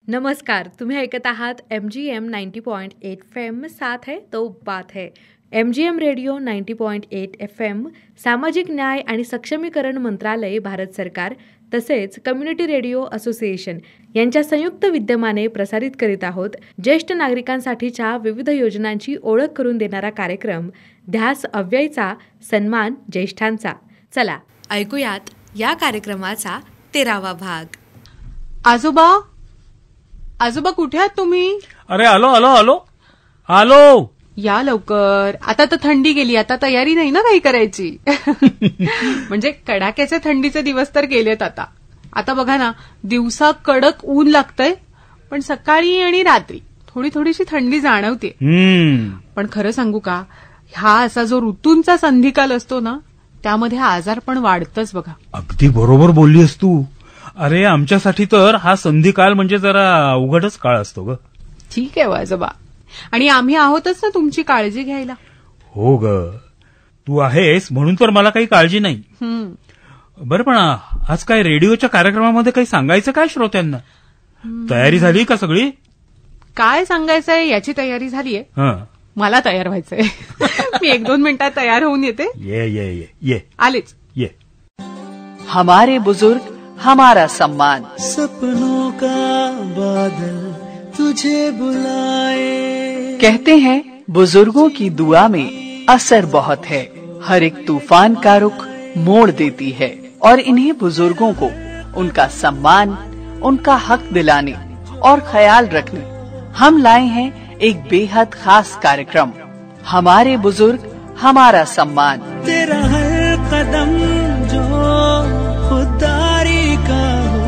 नमस्कार, तुम्ही ऐकत आहात MGM 90.8 FM. साथ है तो बात है. MGM रेडिओ 90.8 FM सामाजिक न्याय आणि सक्षमीकरण मंत्रालय, भारत सरकार तसेच कम्युनिटी रेडिओ असोसिएशन यांच्या संयुक्त विद्यमाने प्रसारित करीत आहोत ज्येष्ठ नागरिकांसाठीच्या विविध योजनांची ओळख करून देणारा कार्यक्रम ध्यास अव्ययचा, सन्मान ज्येष्ठांचा. चला ऐकूयात या कार्यक्रमाचा 13वा भाग. आजोबा कुठे आहात तुम्ही? अरे आलो. या लवकर, आता तर थंडी गेली, आता तयारी नाही ना काही करायची. म्हणजे कडाक्याच्या थंडीचे दिवस तर गेलेत. आता बघा ना, दिवसा कडक ऊन लागतंय, पण सकाळी आणि रात्री थोडीशी थंडी जाणवते. पण खरं सांगू का, हा असा जो ऋतूंचा संधिकाल असतो ना, त्यामध्ये आजार पण वाढतच बघा. अगदी बरोबर बोललीस तू. अरे आमच्यासाठी तर हा संधिकाल म्हणजे जरा अवघडच काळ असतो ग. ठीक आहे आजोबा, आणि आम्ही आहोतच ना तुमची काळजी घ्यायला. हो ग, तू आहेस म्हणून तर मला काही काळजी नाही. बरं, पण आज काय रेडिओच्या कार्यक्रमामध्ये काही सांगायचं काय श्रोत्यांना? तयारी झाली का सगळी? काय सांगायचंय याची तयारी झालीये. मला तयार व्हायचंय. मी 1-2 मिनिटात तयार होऊन येते. ये आलेच. ये. हमारे बुजुर्ग हमारा सम्मान. सपनों का बादल तुझे बुलाए. कहते हैं बुजुर्गों की दुआ में असर बहुत है. हर एक तूफान का रुख मोड़ देती है, और इन्हीं बुजुर्गों को उनका सम्मान, उनका हक दिलाने और ख्याल रखने हम लाए हैं एक बेहद खास कार्यक्रम, हमारे बुजुर्ग हमारा सम्मान. तेरा हर कदम जो खुददारी का हो,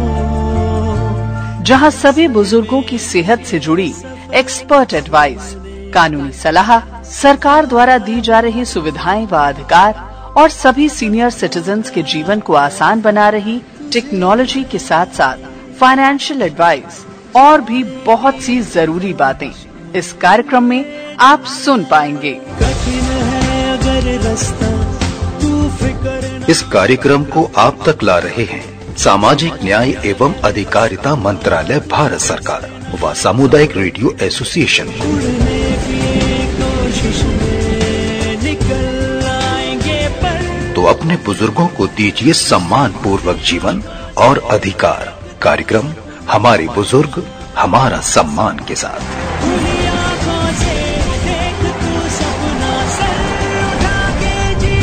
जहां सभी बुजुर्गों की सेहत से जुड़ी एक्सपर्ट एडवाइस, कानूनी सलाह, सरकार द्वारा दी जा रही सुविधाएं व अधिकार, और सभी सीनियर सिटीजन्स के जीवन को आसान बना रही टेक्नोलॉजी के साथ साथ फाइनेंशियल एडवाइस और भी बहुत सी जरूरी बातें इस कार्यक्रम में आप सुन पाएंगे. कठिन है अगर रास्ता, तू फिक्र. इस कार्यक्रम को आप तक ला रहे हैं सामाजिक न्याय एवं अधिकारिता मंत्रालय, भारत सरकार व सामुदायिक रेडियो एसोसिएशन. उड़ने की कोशिश में निकल आएंगे पर, तो अपने बुजुर्गों को दीजिए सम्मान पूर्वक जीवन और अधिकार. कार्यक्रम हमारे बुजुर्ग हमारा सम्मान के साथ. खुली आंखों से देख तू सपना, सर उठा के जी.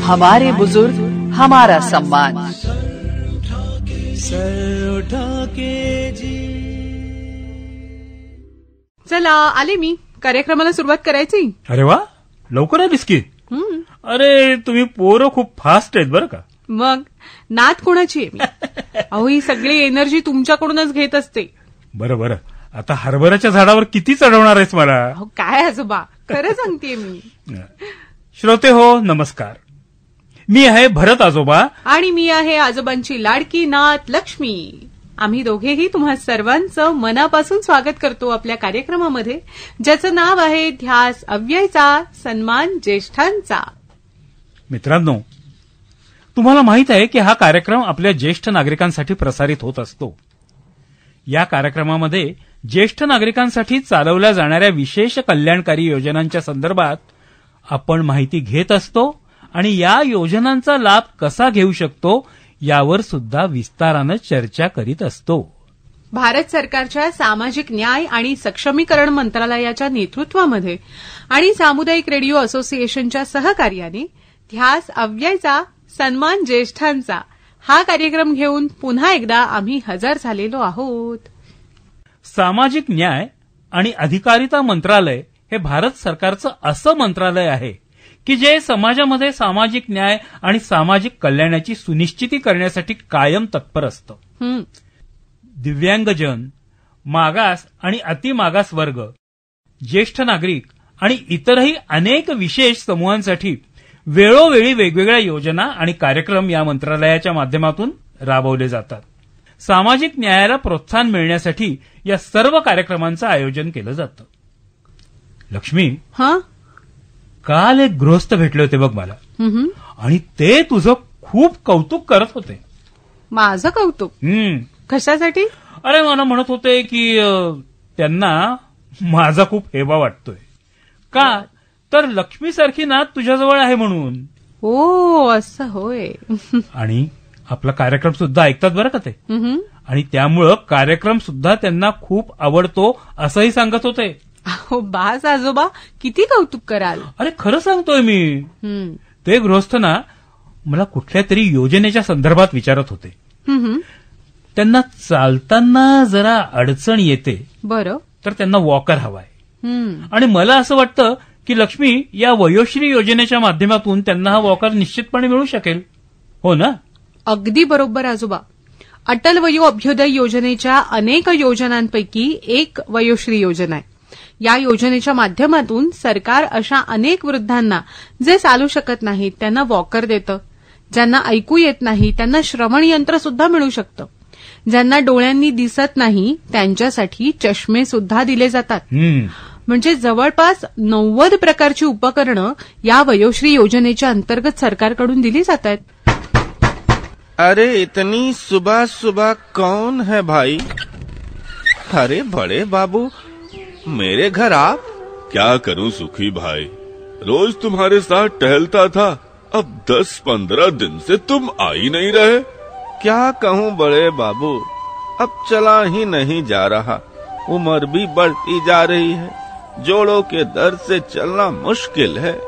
हमारे बुजुर्ग हमारा सम्मान. सर उठा के जी. चला आले मी. कार्यक्रमाला सुरुवात करायची. अरे वा, लवकर आलीस की. अरे तुम्ही पोरं खूप फास्ट आहेत बरं का. मग नात कोणाची आहे मी? अहो, ही सगळी एनर्जी तुमच्याकडूनच घेत असते. बरं, आता हरभऱ्याच्या झाडावर किती चढवणार आहेस मला? अहो काय आजोबा, खरं सांगतेय मी. श्रोते हो, नमस्कार. मी आहे भरत आजोबा, आणि मी आहे आजोबांची लाडकी नात लक्ष्मी. आम्ही दोघेही तुम्हा सर्वांचं मनापासून स्वागत करतो आपल्या कार्यक्रमामध्ये, ज्याचं नाव आहे ध्यास अव्ययचा, सन्मान ज्येष्ठांचा. मित्रांनो, तुम्हाला माहित आहे की हा कार्यक्रम आपल्या ज्येष्ठ नागरिकांसाठी प्रसारित होत असतो. या कार्यक्रमामध्ये ज्येष्ठ नागरिकांसाठी चालवल्या जाणाऱ्या विशेष कल्याणकारी योजनांच्या संदर्भात आपण माहिती घेत असतो, आणि या योजनांचा लाभ कसा घेऊ शकतो यावर सुद्धा विस्तारानं चर्चा करीत असतो. भारत सरकारच्या सामाजिक न्याय आणि सक्षमीकरण मंत्रालयाच्या नेतृत्वामध्ये आणि सामुदायिक रेडिओ असोसिएशनच्या सहकार्याने ध्यास अव्ययचा, सन्मान ज्येष्ठांचा हा कार्यक्रम घेऊन पुन्हा एकदा आम्ही हजर झालेलो आहोत. सामाजिक न्याय आणि अधिकारिता मंत्रालय हे भारत सरकारचं असं मंत्रालय आहे की जे समाजामध्ये सामाजिक न्याय आणि सामाजिक कल्याणाची सुनिश्चिती करण्यासाठी कायम तत्पर असतं. दिव्यांगजन, मागास आणि अतिमागास वर्ग, ज्येष्ठ नागरिक आणि इतरही अनेक विशेष समूहांसाठी वेळोवेळी वेगवेगळ्या योजना आणि कार्यक्रम या मंत्रालयाच्या माध्यमातून राबवले जातात. सामाजिक न्यायाला प्रोत्साहन मिळण्यासाठी या सर्व कार्यक्रमांचं आयोजन केलं जातं. लक्ष्मी, काल एक गृहस्थ भेटले होते बघ मला, आणि ते तुझं खूप कौतुक करत होते. माझं कौतुक? कशासाठी? अरे मला म्हणत होते की त्यांना माझा खूप हेवा वाटतोय. का तर लक्ष्मीसारखी नात तुझ्याजवळ आहे म्हणून. ओ असं होय. आणि आपला कार्यक्रम सुद्धा ऐकतात बरं का ते. आणि त्यामुळं कार्यक्रम सुद्धा त्यांना खूप आवडतो असंही सांगत होते. अहो बास आजोबा, किती कौतुक कराल. अरे खरं सांगतोय मी. ते गृहस्थ ना मला कुठल्या तरी योजनेच्या संदर्भात विचारत होते. त्यांना चालताना जरा अडचण येते. बरं. तर त्यांना वॉकर हवाय. आणि मला असं वाटतं की लक्ष्मी या वयोश्री योजनेच्या माध्यमातून त्यांना हा वॉकर निश्चितपणे मिळू शकेल. हो ना? अगदी बरोबर आजोबा. अटल वयो अभ्युदय योजनेच्या अनेक योजनांपैकी एक वयोश्री योजना आहे. या योजनेच्या माध्यमातून सरकार अशा अनेक वृद्धांना जे चालू शकत नाहीत त्यांना वॉकर देतं. ज्यांना ऐकू येत नाही त्यांना श्रवण यंत्र सुद्धा मिळू शकतं. ज्यांना डोळ्यांनी दिसत नाही त्यांच्यासाठी चष्मे सुद्धा दिले जातात. म्हणजे जवळपास 90 प्रकारची उपकरणं या वयोश्री योजनेच्या अंतर्गत सरकारकडून दिली जात आहेत. अरे इतनी सुबह सुबह कौन है भाई? अरे बड़े बाबू, मेरे घर आप? क्या करूं सुखी भाई, रोज तुम्हारे साथ टहलता था, अब 10-15 दिन से तुम आ ही नहीं रहे. क्या कहूं बड़े बाबू, अब चला ही नहीं जा रहा. उम्र भी बढ़ती जा रही है, जोड़ों के दर्द से चलना मुश्किल है.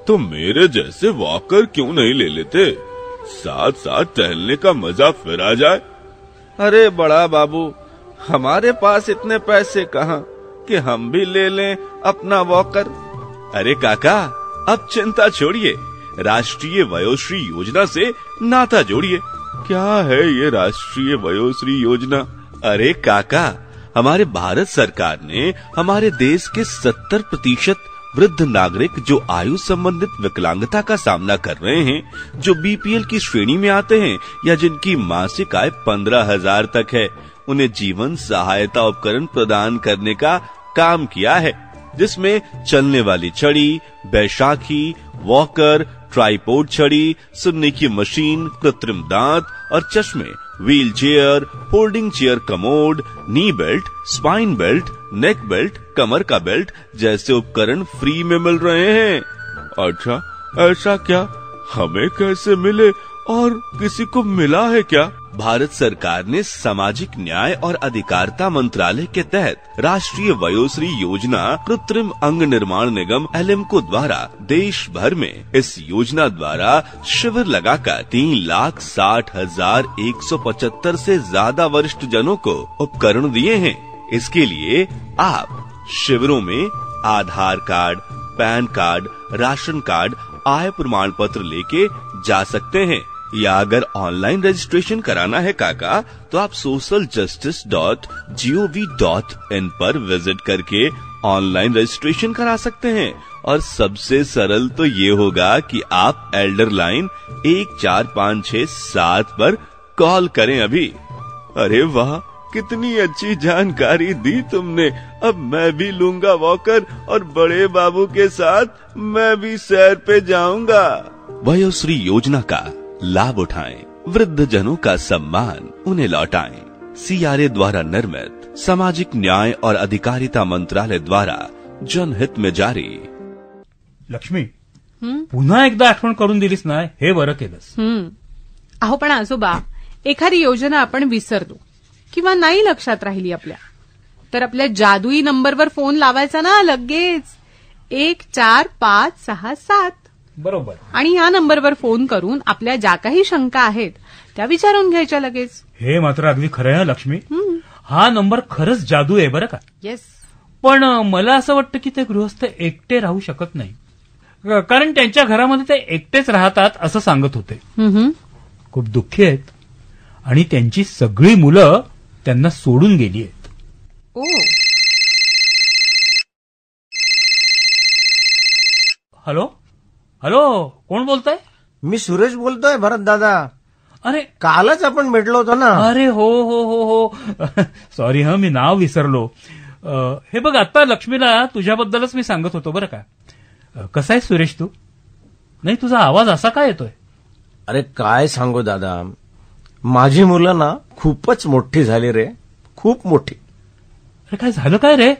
तो मेरे जैसे वॉकर क्यों नहीं ले लेते? साथ साथ टहलने का मजा फिर आ जाए. अरे बड़ा बाबू, हमारे पास इतने पैसे कहाँ कि हम भी ले लें अपना वॉकर. अरे काका, अब चिंता छोड़िए, राष्ट्रीय वयोश्री योजना से नाता जोड़िए. क्या है ये राष्ट्रीय वयोश्री योजना? अरे काका, हमारे भारत सरकार ने हमारे देश के 70% वृद्ध नागरिक जो आयु संबंधित विकलांगता का सामना कर रहे हैं, जो बीपीएल की श्रेणी में आते हैं या जिनकी मासिक आय 15,000 तक है, उन्हें जीवन सहायता उपकरण प्रदान करने का काम किया है, जिसमें चलने वाली छड़ी, बैसाखी, वॉकर, ट्राइपॉड छड़ी, सुनने की मशीन, कृत्रिम दांत और चश्मे, wheelchair, folding chair commode, knee belt, spine belt, neck belt, कमर का बेल्ट जैसे उपकरण फ्री में मिल रहे हैं. अच्छा, ऐसा क्या? हमें कैसे मिले और किसी को मिला है क्या? भारत सरकार ने सामाजिक न्याय और अधिकारिता मंत्रालय के तहत राष्ट्रीय वयोश्री योजना कृत्रिम अंग निर्माण निगम एलिम्को द्वारा देश भर में इस योजना द्वारा शिविर लगाकर 3,60,175 से ज्यादा वरिष्ठ जनों को उपकरण दिए हैं. इसके लिए आप शिविरों में आधार कार्ड, पैन कार्ड, राशन कार्ड, आय प्रमाण पत्र लेके जा सकते हैं. या अगर ऑनलाइन रजिस्ट्रेशन कराना है काका, तो आप socialjustice.gov.in पर विजिट करके ऑनलाइन रजिस्ट्रेशन करा सकते हैं. और सबसे सरल तो ये होगा कि आप एल्डर लाइन 14567 पर कॉल करें अभी. अरे वाह, कितनी अच्छी जानकारी दी तुमने. अब मैं भी लूंगा वॉकर और बड़े बाबू के साथ मैं भी सैर पे जाऊंगा. वयोश्री योजना का लाभ उठाएं, वृद्ध जनों का सम्मान उन्हें लौटाएं. सीआरए द्वारा निर्मित सामाजिक न्याय और अधिकारिता मंत्रालय द्वारा जनहित में जारी. लक्ष्मी, पुन्हा एकदा आठवण करून दिलीस ना, हे बरं केलंस. अहो पण आजोबा, एखादी योजना आपण विसरलो किंवा नाही लक्षात राहिली आपल्या, तर आपल्या जादुई नंबरवर फोन लावायचा ना लगेच 14567. बरोबर. आणि या नंबरवर फोन करून आपल्या ज्या काही शंका आहेत त्या विचारून घ्यायच्या लगेच. हे मात्र अगदी खरं आहे लक्ष्मी. हा नंबर खरंच जादू आहे बरं का. येस. पण मला असं वाटतं की ते गृहस्थ एकटे राहू शकत नाही, कारण त्यांच्या घरामध्ये ते एकटेच राहतात असं सांगत होते. खूप दुःखी आहेत आणि त्यांची सगळी मुलं त्यांना सोडून गेली आहेत. ओ. हॅलो हॅलो, कोण बोलताय? मी सुरेश बोलतोय, भरत दादा. अरे कालच आपण भेटलो होतो ना. अरे हो हो हो हो, सॉरी हा, मी नाव विसरलो. हे बघ, आता लक्ष्मीला तुझ्याबद्दलच मी सांगत होतो बरं का. कसा आहे सुरेश तू? नाही, तुझा आवाज असा काय येतोय? अरे काय सांगू दादा, माझी मुलं ना खूपच मोठी झाली रे, खूप मोठी. अरे काय झालं काय रे?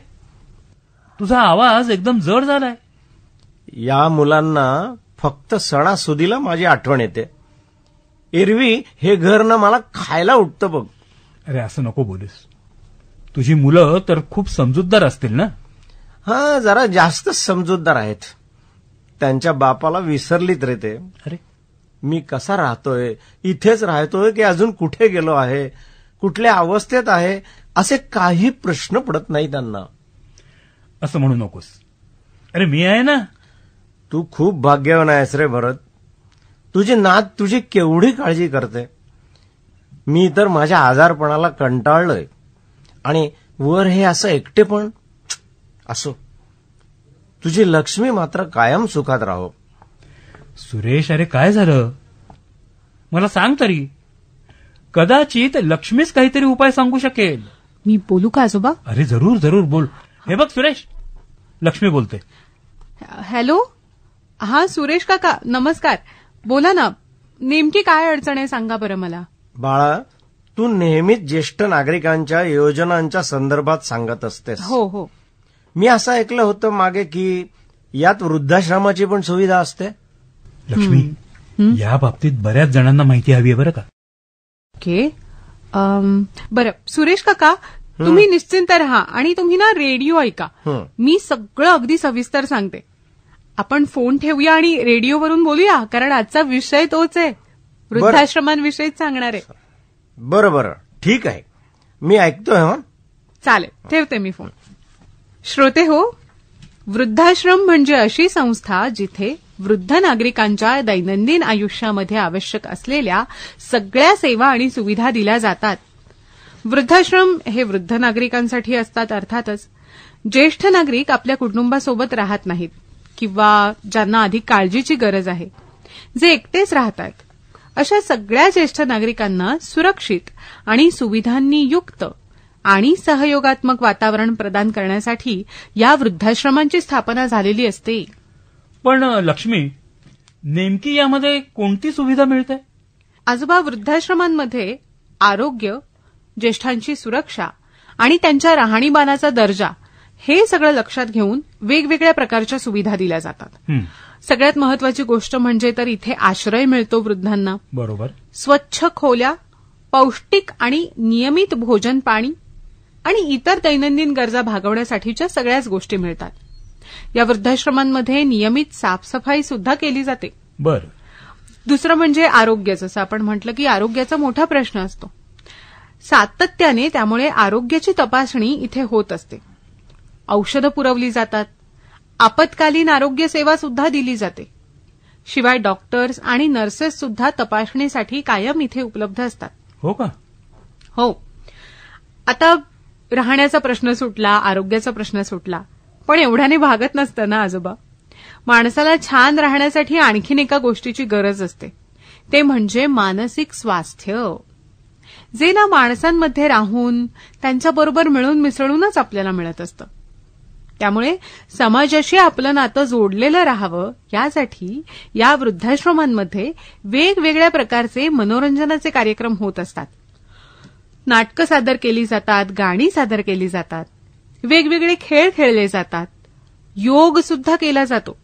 तुझा आवाज एकदम जड झालाय. या मुलांना फक्त सणासुदीला माझी आठवण येते. एरवी हे घर ना मला खायला उठतं बघ. अरे असं नको बोलूस. तुझी मुलं तर खूप समजूतदार असतील ना? हा, जरा जास्त समजूतदार आहेत. त्यांच्या बापाला विसरलीत रे ते. अरे मी कसा राहतोय, इथेच राहतोय की अजून कुठे गेलो आहे, कुठल्या अवस्थेत आहे, असे काही प्रश्न पडत नाही त्यांना. असं म्हणू नकोस. अरे मी आहे ना. तू खूप भाग्यवान आहेस रे भरत. तुझी नात तुझी केवढी काळजी करते. मी तर माझ्या आजारपणाला कंटाळलोय आणि वर हे असं एकटेपण. असो, तुझी लक्ष्मी मात्र कायम सुखात राहो. सुरेश, अरे काय झालं मला सांग तरी. कदाचित लक्ष्मीच काहीतरी उपाय सांगू शकेल. मी बोलू का आजोबा? अरे जरूर जरूर बोल. हे बघ सुरेश, लक्ष्मी बोलते. हॅलो, हा सुरेश काका, नमस्कार. बोला ना, नेमकी काय अडचण आहे सांगा बरं मला. बाळा, तू नेहमीच ज्येष्ठ नागरिकांच्या योजनांच्या संदर्भात सांगत असतेस. हो हो. मी असं ऐकलं होतं मागे की यात वृद्धाश्रमाची पण सुविधा असते. लक्ष्मी, या बाबतीत बऱ्याच जणांना माहिती हवी आहे बरं का. ओके, बरं सुरेश काका, तुम्ही निश्चिंत राहा आणि तुम्ही ना रेडिओ ऐका. मी सगळं अगदी सविस्तर सांगते. आपण फोन ठेवूया आणि रेडिओवरून बोलूया, कारण आजचा विषय तोच आहे. वृद्धाश्रमांविषयीच सांगणार आहे. बरं बरं, ठीक आहे, मी ऐकतोय. हा, चालेल, ठेवते मी फोन. श्रोते हो, वृद्धाश्रम म्हणजे अशी संस्था जिथे वृद्ध नागरिकांच्या दैनंदिन आयुष्यामध्ये आवश्यक असलेल्या सगळ्या सेवा आणि सुविधा दिल्या जातात. वृद्धाश्रम हे वृद्ध नागरिकांसाठी असतात. अर्थातच ज्येष्ठ नागरिक आपल्या कुटुंबासोबत राहत नाहीत किंवा ज्यांना अधिक काळजीची गरज आहे, जे एकटेच राहतात, अशा सगळ्या ज्येष्ठ नागरिकांना सुरक्षित आणि सुविधांनी युक्त आणि सहयोगात्मक वातावरण प्रदान करण्यासाठी या वृद्धाश्रमांची स्थापना झालेली असते. पण लक्ष्मी, नेमकी यामध्ये कोणती सुविधा मिळते? आजोबा, वृद्धाश्रमांमध्ये आरोग्य, ज्येष्ठांची सुरक्षा आणि त्यांच्या राहणीमानाचा दर्जा हे सगळं लक्षात घेऊन वेगवेगळ्या प्रकारच्या सुविधा दिल्या जातात. सगळ्यात महत्वाची गोष्ट म्हणजे तर इथे आश्रय मिळतो वृद्धांना. बरोबर. स्वच्छ खोल्या, पौष्टिक आणि नियमित भोजन, पाणी आणि इतर दैनंदिन गरजा भागवण्यासाठीच्या सगळ्याच गोष्टी मिळतात. या वृद्धाश्रमांमध्ये नियमित साफसफाई सुद्धा केली जाते. बरं. दुसरं म्हणजे आरोग्य. जसं आपण म्हटलं की आरोग्याचा मोठा प्रश्न असतो. सातत्याने त्यामुळे आरोग्याची तपासणी इथे होत असते. औषधं पुरवली जातात. आपत्कालीन आरोग्य सेवा सुद्धा दिली जाते. शिवाय डॉक्टर्स आणि नर्सेस सुद्धा तपासणीसाठी कायम इथे उपलब्ध असतात. हो का? हो. आता राहण्याचा प्रश्न सुटला, आरोग्याचा प्रश्न सुटला, पण एवढ्याने भागत नसतं ना आजोबा. माणसाला छान राहण्यासाठी आणखीन एका गोष्टीची गरज असते, ते म्हणजे मानसिक स्वास्थ्य, जे ना माणसांमध्ये राहून त्यांच्याबरोबर मिळून मिसळूनच आपल्याला मिळत असतं. त्यामुळे समाजाशी आपलं नातं जोडलेलं राहावं यासाठी या वृद्धाश्रमांमध्ये वेगवेगळ्या प्रकारचे मनोरंजनाचे कार्यक्रम होत असतात. नाटकं सादर केली जातात, गाणी सादर केली जातात, वेगवेगळे खेळ खेळले जातात, योग सुद्धा केला जातो.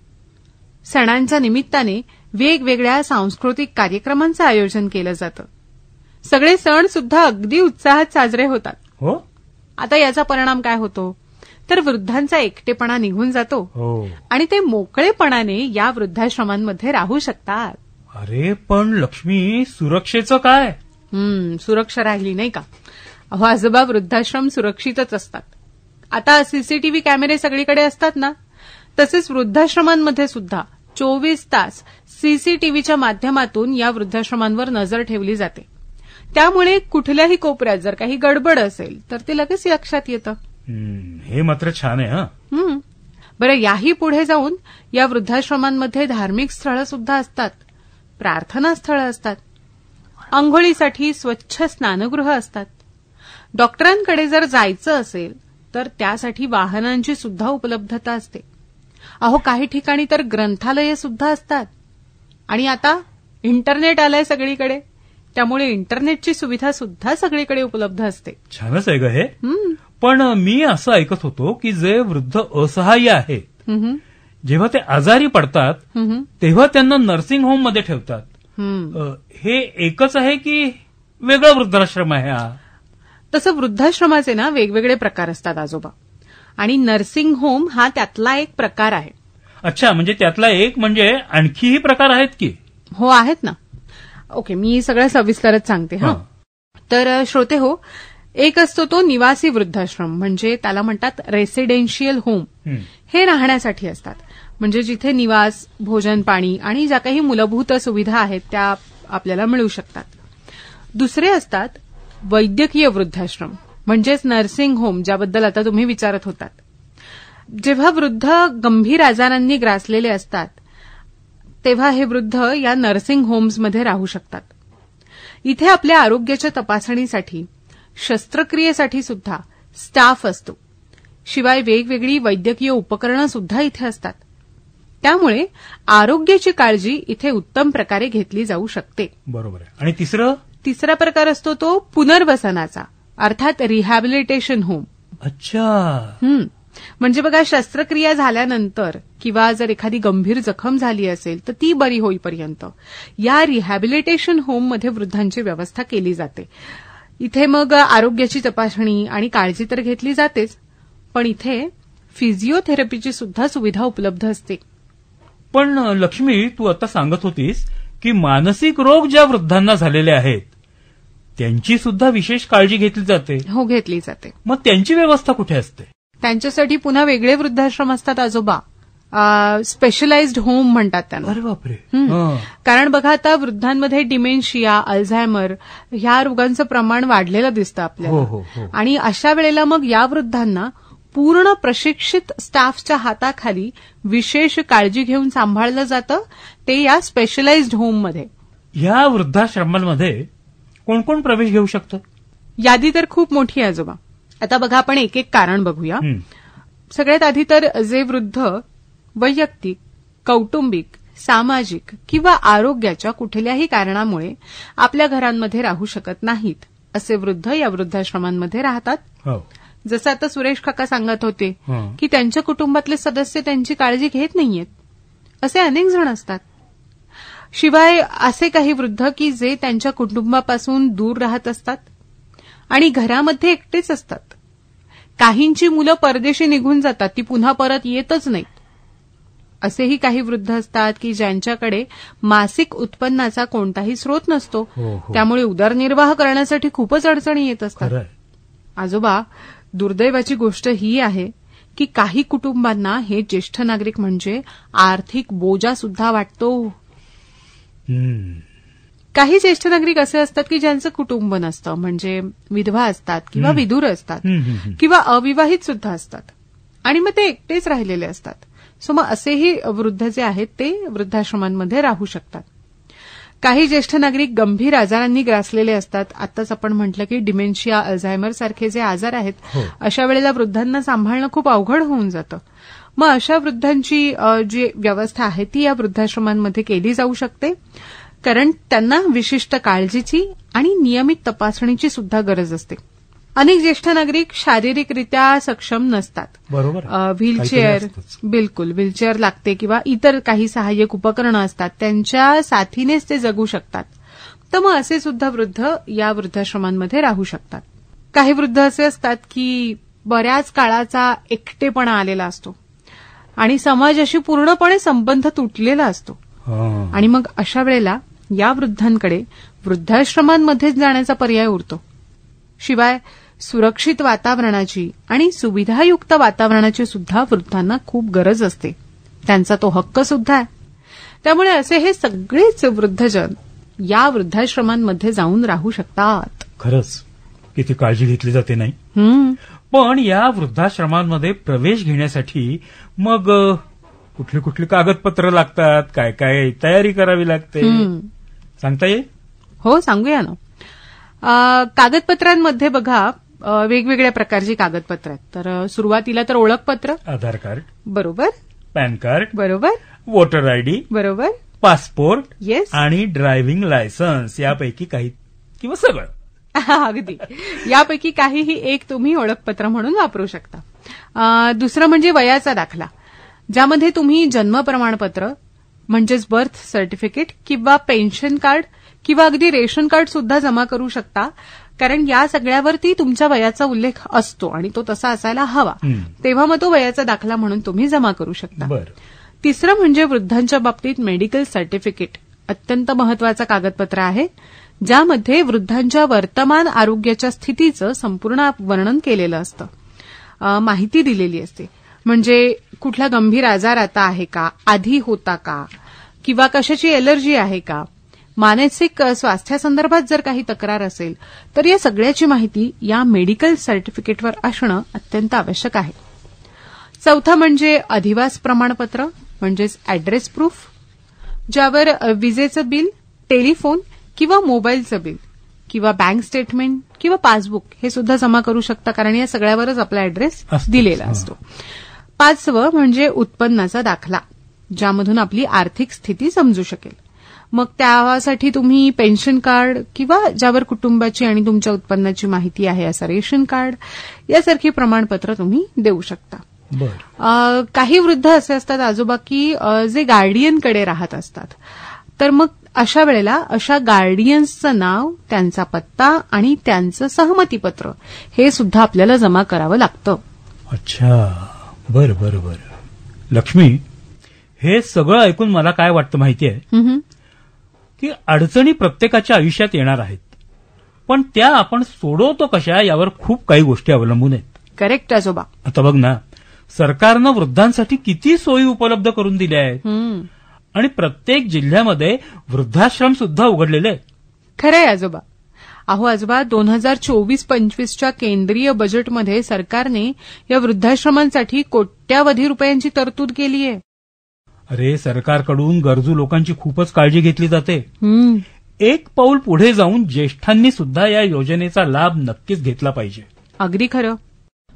सणांच्या निमित्ताने वेगवेगळ्या सांस्कृतिक कार्यक्रमांचं आयोजन केलं जातं. सगळे सण सुद्धा अगदी उत्साहात साजरे होतात. हो. आता याचा परिणाम काय होतो तर वृद्धांचा एकटेपणा निघून जातो आणि ते मोकळेपणाने या वृद्धाश्रमांमध्ये राहू शकतात. अरे पण लक्ष्मी, सुरक्षेचं काय? सुरक्षा राहिली नाही का? अहो आजोबा, वृद्धाश्रम सुरक्षितच असतात. आता सीसीटीव्ही कॅमेरे सगळीकडे असतात ना, तसेच वृद्धाश्रमांमध्ये सुद्धा 24 तास सीसीटीव्हीच्या माध्यमातून या वृद्धाश्रमांवर नजर ठेवली जाते. त्यामुळे कुठल्याही कोपऱ्यात जर काही गडबड असेल तर ते लगेच लक्षात येतं. हे मात्र छान आहे. हा, बरं, याही पुढे जाऊन या वृद्धाश्रमांमध्ये धार्मिक स्थळं सुद्धा असतात, प्रार्थना स्थळं असतात, अंघोळीसाठी स्वच्छ स्नानगृह असतात. डॉक्टरांकडे जर जायचं असेल तर त्यासाठी वाहनांची सुद्धा उपलब्धता असते. अहो, काही ठिकाणी तर ग्रंथालये सुद्धा असतात. आणि आता इंटरनेट आलंय सगळीकडे, त्यामुळे इंटरनेटची सुविधा सुद्धा सगळीकडे उपलब्ध असते. छानच आहे ग हे. पण मी असं ऐकत होतो की जे वृद्ध असहाय्य आहेत जेव्हा ते आजारी पडतात तेव्हा त्यांना नर्सिंग होम मध्ये ठेवतात. हे एकच आहे की वेगळा वृद्धाश्रम आहे हा? तसं वृद्धाश्रमाचे ना वेगवेगळे प्रकार असतात आजोबा, आणि नर्सिंग होम हा त्यातला एक प्रकार आहे. अच्छा, म्हणजे त्यातला एक म्हणजे आणखीही प्रकार आहेत की? हो आहेत ना. ओके, मी सगळं सविस्तरच सांगते. हा, तर श्रोते हो, एक असतो तो निवासी वृद्धाश्रम, म्हणजे त्याला म्हणतात रेसिडेन्शियल होम. हे राहण्यासाठी असतात, म्हणजे जिथे निवास, भोजन, पाणी आणि ज्या काही मूलभूत सुविधा आहेत त्या आपल्याला मिळू शकतात. दुसरे असतात वैद्यकीय वृद्धाश्रम, म्हणजेच नर्सिंग होम, ज्याबद्दल आता तुम्ही विचारत होतात. जेव्हा वृद्ध गंभीर आजारांनी ग्रासलेले असतात तेव्हा हे वृद्ध या नर्सिंग होम्समध्ये राहू शकतात. इथे आपल्या आरोग्याच्या तपासणीसाठी, शस्त्रक्रियेसाठी सुद्धा स्टाफ असतो. शिवाय वेगवेगळी वैद्यकीय उपकरणं सुद्धा इथे असतात. त्यामुळे आरोग्याची काळजी इथे उत्तम प्रकारे घेतली जाऊ शकते. बरोबर आहे. आणि तिसरा प्रकार असतो तो पुनर्वसनाचा, अर्थात रिहॅबिलिटेशन होम. अच्छा. म्हणजे बघा, शस्त्रक्रिया झाल्यानंतर किंवा जर एखादी गंभीर जखम झाली असेल तर ती बरी होईपर्यंत या रिहॅबिलिटेशन होममध्ये वृद्धांची व्यवस्था केली जाते. इथे मग आरोग्याची तपासणी आणि काळजी तर घेतली जातेच, पण इथे फिजिओथेरपीची सुद्धा सुविधा उपलब्ध असते. पण लक्ष्मी, तू आता सांगत होतीस की मानसिक रोग ज्या वृद्धांना झालेले आहेत त्यांची सुद्धा विशेष काळजी घेतली जाते. हो, घेतली जाते. मग त्यांची व्यवस्था कुठे असते? त्यांच्यासाठी पुन्हा वेगळे वृद्धाश्रम असतात आजोबा. स्पेशलाइज्ड होम म्हणतात त्यांना. अरे बापरे. कारण बघा, आता वृद्धांमध्ये डिमेन्शिया, अल्झायमर ह्या रोगांचं प्रमाण वाढलेलं दिसतं आपल्याला. आणि अशा वेळेला मग या वृद्धांना पूर्ण प्रशिक्षित स्टाफच्या हाताखाली विशेष काळजी घेऊन सांभाळलं जातं, ते या स्पेशलाइज्ड होममध्ये. या वृद्धाश्रमांमध्ये कोण कोण प्रवेश घेऊ शकतं? यादी तर खूप मोठी आहे आजोबा. आता बघा, आपण एक एक कारण बघूया. सगळ्यात आधी तर जे वृद्ध वैयक्तिक, कौटुंबिक, सामाजिक किंवा आरोग्याच्या कुठल्याही कारणामुळे आपल्या घरांमध्ये राहू शकत नाहीत असे वृद्ध या वृद्धाश्रमांमध्ये राहतात. जसं आता सुरेश काका सांगत होते की त्यांच्या कुटुंबातले सदस्य त्यांची काळजी घेत नाहीयेत, असे अनेक जण असतात. शिवाय असे काही वृद्ध की जे त्यांच्या कुटुंबापासून दूर राहत असतात आणि घरामध्ये एकटेच असतात. काहींची मुलं परदेशी निघून जातात, ती पुन्हा परत येतच नाहीत. असेही काही वृद्ध असतात की ज्यांच्याकडे मासिक उत्पन्नाचा कोणताही स्रोत नसतो. त्यामुळे उदरनिर्वाह करण्यासाठी खूपच अडचणी येत असतात. आजोबा, दुर्दैवाची गोष्ट ही आहे की काही कुटुंबांना हे ज्येष्ठ नागरिक म्हणजे आर्थिक बोजा सुद्धा वाटतो. काही ज्येष्ठ नागरिक असे असतात की ज्यांचं कुटुंब नसतं, म्हणजे विधवा असतात किंवा विधुर असतात किंवा अविवाहित सुद्धा असतात, आणि मग ते एकटेच राहिलेले असतात. सो मग असेही वृद्ध जे आहेत ते वृद्धाश्रमांमध्ये राहू शकतात. काही ज्येष्ठ नागरिक गंभीर आजारांनी ग्रासलेले असतात. आताच आपण म्हटलं की डिमेन्शिया, अल्झायमर सारखे जे आजार आहेत, अशा वेळेला वृद्धांना सांभाळणं खूप अवघड होऊन जातं. मग अशा वृद्धांची जी व्यवस्था आहे ती या वृद्धाश्रमांमध्ये केली जाऊ शकते, कारण त्यांना विशिष्ट काळजीची आणि नियमित तपासणीची सुद्धा गरज असते. अनेक ज्येष्ठ नागरिक शारीरिकरित्या सक्षम नसतात. बरोबर. व्हीलचेअर, बिलकुल व्हीलचेअर लागते किंवा इतर काही सहाय्यक उपकरणं असतात, त्यांच्या साथीनेच ते जगू शकतात. तर मग असे सुद्धा वृद्ध या वृद्धाश्रमांमध्ये राहू शकतात. काही वृद्ध असे असतात की बऱ्याच काळाचा एकटेपणा आलेला असतो आणि समाजाशी पूर्णपणे संबंध तुटलेला असतो, आणि मग अशा वेळेला या वृद्धांकडे वृद्धाश्रमांमध्येच जाण्याचा पर्याय उरतो. शिवाय सुरक्षित वातावरणाची आणि सुविधायुक्त वातावरणाची सुद्धा वृद्धांना खूप गरज असते. त्यांचा तो हक्क सुद्धा आहे. त्यामुळे असे हे सगळेच वृद्धजन या वृद्धाश्रमांमध्ये जाऊन राहू शकतात. खरंच किती काळजी घेतली जाते नाही. पण या वृद्धाश्रमांमध्ये प्रवेश घेण्यासाठी मग कुठली कुठली कागदपत्र लागतात, काय काय तयारी करावी लागते, सांगता येईल? हो, सांगूया ना. कागदपत्रांमध्ये बघा वेगवेगळ्या प्रकारची कागदपत्र आहेत. तर सुरुवातीला तर ओळखपत्र, आधार कार्ड बरोबर, पॅन कार्ड बरोबर, वोटर आयडी बरोबर, पासपोर्ट येस, आणि ड्रायव्हिंग लायसन्स यापैकी काही किंवा सगळं. अगदी. यापैकी काहीही एक तुम्ही ओळखपत्र म्हणून वापरू शकता. दुसरं म्हणजे वयाचा दाखला, ज्यामध्ये तुम्ही जन्म प्रमाणपत्र म्हणजेच बर्थ सर्टिफिकेट किंवा पेन्शन कार्ड किंवा अगदी रेशन कार्ड सुद्धा जमा करू शकता, कारण या सगळ्यावरती तुमच्या वयाचा उल्लेख असतो आणि तो तसा असायला हवा. तेव्हा मग तो वयाचा दाखला म्हणून तुम्ही जमा करू शकता. तिसरं म्हणजे वृद्धांच्या बाबतीत मेडिकल सर्टिफिकेट, अत्यंत महत्वाचं कागदपत्र आहे, ज्यामध्ये वृद्धांच्या वर्तमान आरोग्याच्या स्थितीचं संपूर्ण वर्णन केलेलं असतं, माहिती दिलेली असते. म्हणजे कुठला गंभीर आजार आता आहे का, आधी होता का, किंवा कशाची एलर्जी आहे का, मानसिक स्वास्थ्यासंदर्भात जर काही तक्रार असेल तर या सगळ्याची माहिती या मेडिकल सर्टिफिकेटवर असणं अत्यंत आवश्यक आहे. चौथा म्हणजे अधिवास प्रमाणपत्र म्हणजेच अॅड्रेस प्रूफ, ज्यावर विजेचं बिल, टेलिफोन किंवा मोबाईलचं बिल किंवा बँक स्टेटमेंट किंवा पासबुक हे सुद्धा जमा करू शकता, कारण या सगळ्यावरच आपला अॅड्रेस दिलेला असतो. पाचवं म्हणजे उत्पन्नाचा दाखला, ज्यामधून आपली आर्थिक स्थिती समजू शकेल. मग त्यासाठी तुम्ही पेन्शन कार्ड किंवा ज्यावर कुटुंबाची आणि तुमच्या उत्पन्नाची माहिती आहे असं रेशन कार्ड यासारखी प्रमाणपत्र तुम्ही देऊ शकता. काही वृद्ध असे असतात आजोबा की जे गार्डियनकडे राहत असतात, तर मग अशा वेळेला अशा गार्डियन्सचं नाव, त्यांचा पत्ता आणि त्यांचं सहमतीपत्र हे सुद्धा आपल्याला जमा करावं लागतं. अच्छा, बरं बरं बरं. लक्ष्मी, हे सगळं ऐकून मला काय वाटतं माहितीये की अडचणी प्रत्येकाच्या आयुष्यात येणार आहेत, पण त्या आपण सोडवतो कशा यावर खूप काही गोष्टी अवलंबून आहेत. करेक्ट आजोबा. आता बघ ना, सरकारनं वृद्धांसाठी किती सोयी उपलब्ध करून दिल्या आहेत आणि प्रत्येक जिल्ह्यामध्ये वृद्धाश्रम सुद्धा उघडलेले आहेत. खरंय आजोबा. अहो आजोबा, 2024-25च्या केंद्रीय बजेटमध्ये सरकारने या वृद्धाश्रमांसाठी कोट्यावधी रुपयांची तरतूद केली आहे. अरे, सरकारकडून गरजू लोकांची खूपच काळजी घेतली जाते. एक पाऊल पुढे जाऊन ज्येष्ठांनी सुद्धा या योजनेचा लाभ नक्कीच घेतला पाहिजे. अगदी खरं.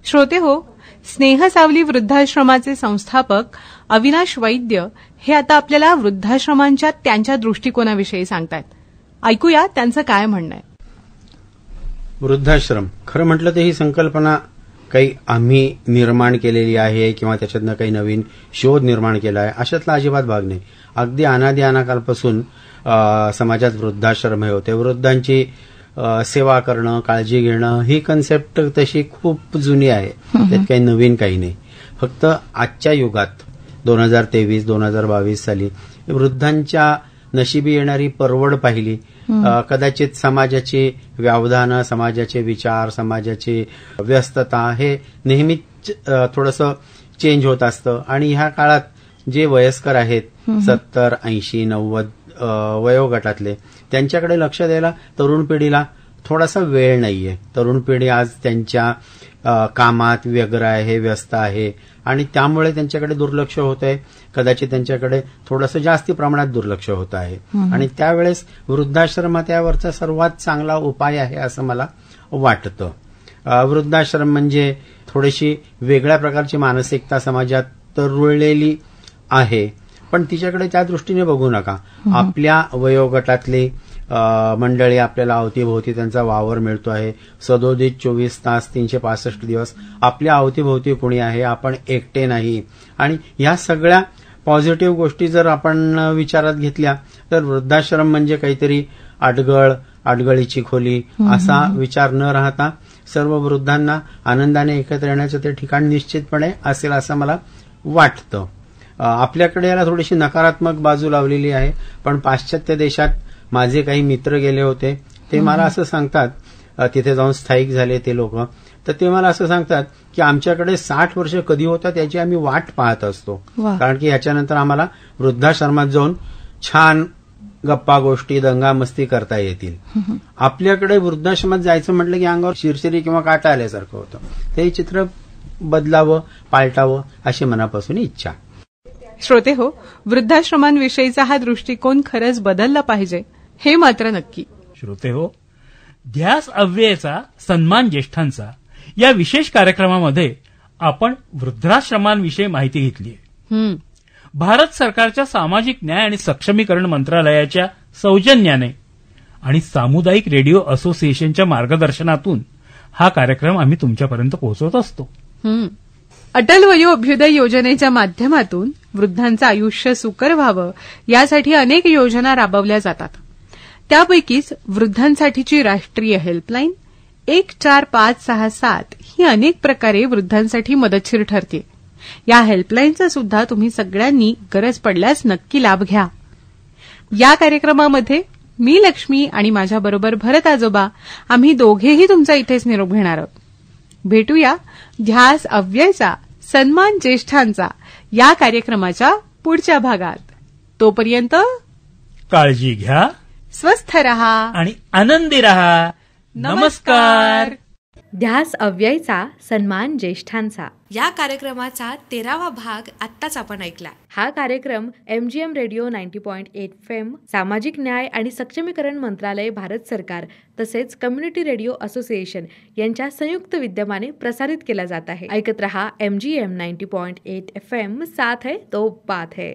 श्रोते हो, स्नेह सावली वृद्धाश्रमाचे संस्थापक अविनाश वैद्य हे आता आपल्याला वृद्धाश्रमांच्या त्यांच्या दृष्टिकोनाविषयी सांगतायत. ऐकूया त्यांचं काय म्हणणं आहे. वृद्धाश्रम खरं म्हटलं तर ही संकल्पना काही आम्ही निर्माण केलेली आहे किंवा त्याच्यातनं काही नवीन शोध निर्माण केला आहे अशातला अजिबात भाग नाही. अगदी अनादी अनाकालपासून समाजात वृद्धाश्रम हे होते. वृद्धांची सेवा करणं, काळजी घेणं ही कन्सेप्ट तशी खूप जुनी आहे, त्यात काही नवीन काही नाही. फक्त आजच्या युगात 2023-2022 साली वृद्धांच्या नशिबी येणारी परवड पाहिली, कदाचित समाजाची व्यवधानं, समाजाचे विचार, समाजाची व्यस्तता हे नेहमीच थोडंसं चेंज होत असतं आणि ह्या काळात जे वयस्कर आहेत 70, 80, 90 वयोगटातले त्यांच्याकडे लक्ष द्यायला तरुण पिढीला थोडासा वेळ नाहीये. तरुण पिढी आज त्यांच्या कामात व्यग्र आहे, व्यस्त आहे आणि त्यामुळे त्यांच्याकडे दुर्लक्ष होत आहे. कदाचित त्यांच्याकडे थोडंसं जास्ती प्रमाणात दुर्लक्ष होत आहे आणि त्यावेळेस वृद्धाश्रम हा त्यावरचा सर्वात चांगला उपाय आहे असं मला वाटतं. वृद्धाश्रम म्हणजे थोडीशी वेगळ्या प्रकारची मानसिकता समाजात तर रुळलेली आहे, पण तिच्याकडे त्या दृष्टीने बघू नका. आपल्या वयोगटातली मंडळी आपल्याला अवतीभोवती त्यांचा वावर मिळतो आहे. सदोदित 24 तास 365 दिवस आपल्या अवतीभोवती कुणी आहे, आपण एकटे नाही. आणि ह्या सगळ्या पॉझिटिव्ह गोष्टी जर आपण विचारात घेतल्या तर वृद्धाश्रम म्हणजे काहीतरी अडगळीची खोली असा विचार न राहता सर्व वृद्धांना आनंदाने एकत्र येण्याचं ते ठिकाण निश्चितपणे असेल असं मला वाटतं. आपल्याकडे याला थोडीशी नकारात्मक बाजू लावलेली आहे, पण पाश्चात्य देशात माझे काही मित्र गेले होते, ते मला असं सांगतात, तिथे जाऊन स्थायिक झाले ते लोक, तर ते मला असं सांगतात की आमच्याकडे 60 वर्ष कधी होतात याची आम्ही वाट पाहत असतो, कारण की ह्याच्यानंतर आम्हाला वृद्धाश्रमात जाऊन छान गप्पा गोष्टी दंगा मस्ती करता येतील. आपल्याकडे वृद्धाश्रमात जायचं म्हटलं की अंगावर शिरशिरी किंवा काटा आल्यासारखं होतं. ते चित्र बदलावं, पालटावं अशी मनापासून इच्छा. श्रोते हो, वृद्धाश्रमांविषयीचा हा दृष्टिकोन खरंच बदलला पाहिजे हे मात्र नक्की. श्रोते हो, ध्यास अव्ययचा सन्मान ज्येष्ठांचा या विशेष कार्यक्रमामध्ये आपण वृद्धाश्रमांविषयी माहिती घेतली आहे. भारत सरकारच्या सामाजिक न्याय आणि सक्षमीकरण मंत्रालयाच्या सौजन्याने आणि सामुदायिक रेडिओ असोसिएशनच्या मार्गदर्शनातून हा कार्यक्रम आम्ही तुमच्यापर्यंत पोहोचवत असतो. अटल वयोअभ्युदय योजनेच्या माध्यमातून वृद्धांचं आयुष्य सुकर व्हावं यासाठी अनेक योजना राबवल्या जातात. त्यापैकीच वृद्धांसाठीची राष्ट्रीय हेल्पलाईन 14567 ही अनेक प्रकारे वृद्धांसाठी मदतशीर ठरते. या हेल्पलाईनचा सुद्धा तुम्ही सगळ्यांनी गरज पडल्यास नक्की लाभ घ्या. या कार्यक्रमामध्ये मी लक्ष्मी आणि माझ्याबरोबर भरत आजोबा आम्ही दोघेही तुमचा इथेच निरोप घेणार आहोत. भेटूया ध्यास अव्ययचा सन्मान ज्येष्ठांचा या कार्यक्रमाच्या पुढच्या भागात. तोपर्यंत काळजी घ्या, स्वस्थ रहा आणि आनंदी रहा. नमस्कार. ध्यास अव्ययचा सन्मान ज्येष्ठांचा या कार्यक्रमाचा 13वा भाग आत्ताच आपण ऐकला. हा कार्यक्रम MGM रेडिओ 90.8 FM, सामाजिक न्याय आणि सक्षमीकरण मंत्रालय, भारत सरकार तसेच कम्युनिटी रेडिओ असोसिएशन यांच्या संयुक्त विद्यमाने प्रसारित केला जात आहे. ऐकत रहा MGM 90.8 FM. साथ है तो बात है.